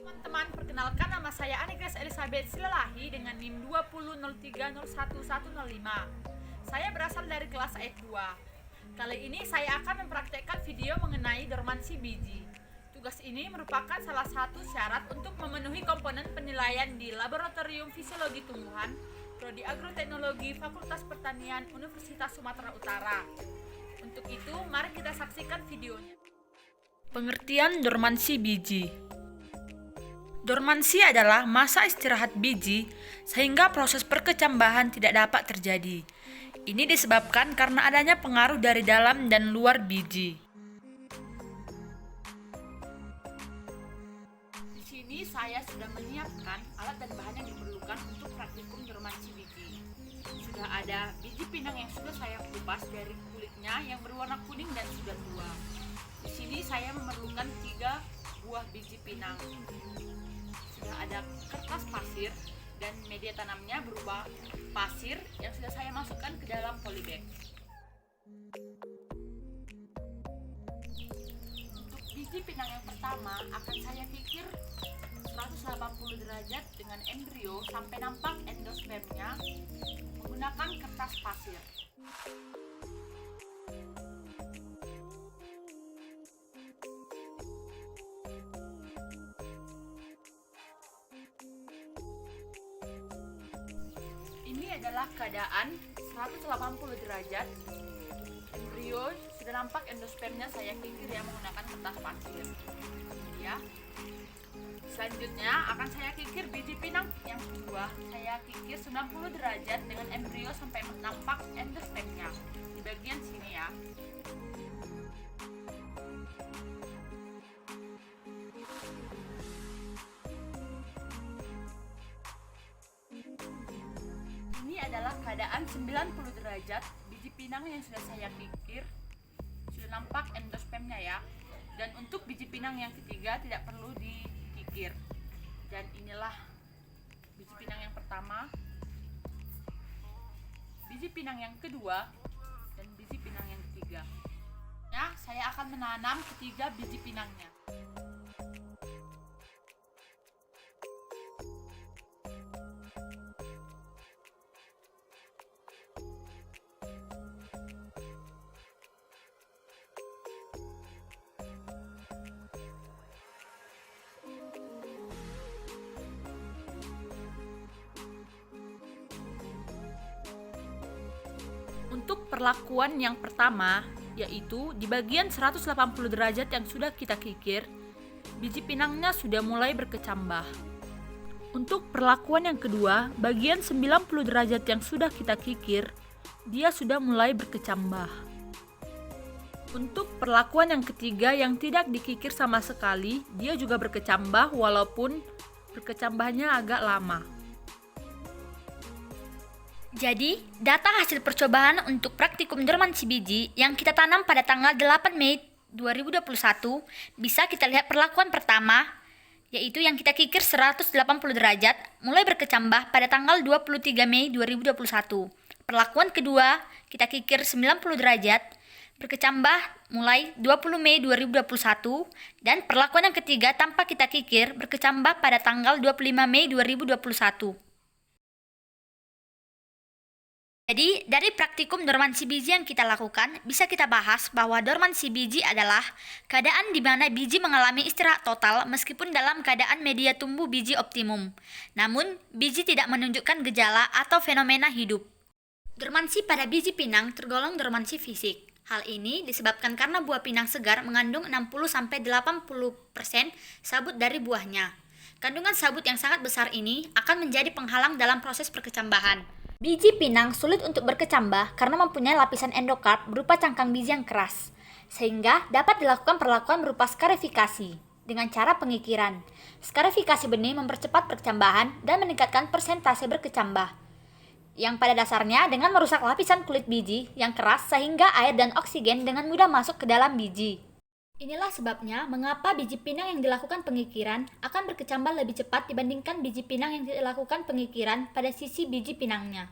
Teman-teman, perkenalkan nama saya Anigras Elizabeth Silalahi dengan NIM 20.03.01.105. Saya berasal dari kelas AIT 2. Kali ini saya akan mempraktekkan video mengenai dormansi biji. Tugas ini merupakan salah satu syarat untuk memenuhi komponen penilaian di Laboratorium Fisiologi Tumbuhan, Prodi Agroteknologi Fakultas Pertanian Universitas Sumatera Utara. Untuk itu, mari kita saksikan videonya. Pengertian dormansi biji. Dormansi adalah masa istirahat biji sehingga proses perkecambahan tidak dapat terjadi. Ini disebabkan karena adanya pengaruh dari dalam dan luar biji. Di sini saya sudah menyiapkan alat dan bahan yang diperlukan untuk praktikum dormansi biji. Sudah ada biji pinang yang sudah saya kupas dari kulitnya yang berwarna kuning dan sudah tua. Di sini saya memerlukan 3 buah biji pinang. Sudah ada kertas pasir dan media tanamnya berupa pasir yang sudah saya masukkan ke dalam polybag. Untuk biji pinang yang pertama akan saya kikir 180 derajat dengan embrio sampai nampak endospermnya menggunakan kertas pasir. Ini adalah keadaan 180 derajat. Embrio sudah nampak endospermnya saya kikir yang menggunakan kertas pasir. Ya. Selanjutnya akan saya kikir biji pinang yang kedua. Saya kikir 90 derajat dengan embrio sampai nampak endospermnya di bagian sini ya. Ini adalah keadaan 90 derajat. Biji pinang yang sudah saya kikir sudah nampak endospermnya ya. Dan untuk biji pinang yang ketiga tidak perlu dikikir. Dan inilah biji pinang yang pertama, biji pinang yang kedua, dan biji pinang yang ketiga. Ya, saya akan menanam ketiga biji pinangnya. Untuk perlakuan yang pertama, yaitu di bagian 180 derajat yang sudah kita kikir, biji pinangnya sudah mulai berkecambah. Untuk perlakuan yang kedua, bagian 90 derajat yang sudah kita kikir, dia sudah mulai berkecambah. Untuk perlakuan yang ketiga yang tidak dikikir sama sekali, dia juga berkecambah walaupun berkecambahnya agak lama. Jadi, data hasil percobaan untuk praktikum dormansi biji yang kita tanam pada tanggal 8 Mei 2021 bisa kita lihat perlakuan pertama, yaitu yang kita kikir 180 derajat, mulai berkecambah pada tanggal 23 Mei 2021. Perlakuan kedua, kita kikir 90 derajat, berkecambah mulai 20 Mei 2021, dan perlakuan yang ketiga tanpa kita kikir berkecambah pada tanggal 25 Mei 2021. Jadi, dari praktikum dormansi biji yang kita lakukan, bisa kita bahas bahwa dormansi biji adalah keadaan di mana biji mengalami istirahat total meskipun dalam keadaan media tumbuh biji optimum. Namun, biji tidak menunjukkan gejala atau fenomena hidup. Dormansi pada biji pinang tergolong dormansi fisik. Hal ini disebabkan karena buah pinang segar mengandung 60-80% sabut dari buahnya. Kandungan sabut yang sangat besar ini akan menjadi penghalang dalam proses perkecambahan. Biji pinang sulit untuk berkecambah karena mempunyai lapisan endokarp berupa cangkang biji yang keras, sehingga dapat dilakukan perlakuan berupa skarifikasi dengan cara pengikiran. Skarifikasi benih mempercepat perkecambahan dan meningkatkan persentase berkecambah, yang pada dasarnya dengan merusak lapisan kulit biji yang keras sehingga air dan oksigen dengan mudah masuk ke dalam biji. Inilah sebabnya mengapa biji pinang yang dilakukan pengikiran akan berkecambah lebih cepat dibandingkan biji pinang yang dilakukan pengikiran pada sisi biji pinangnya.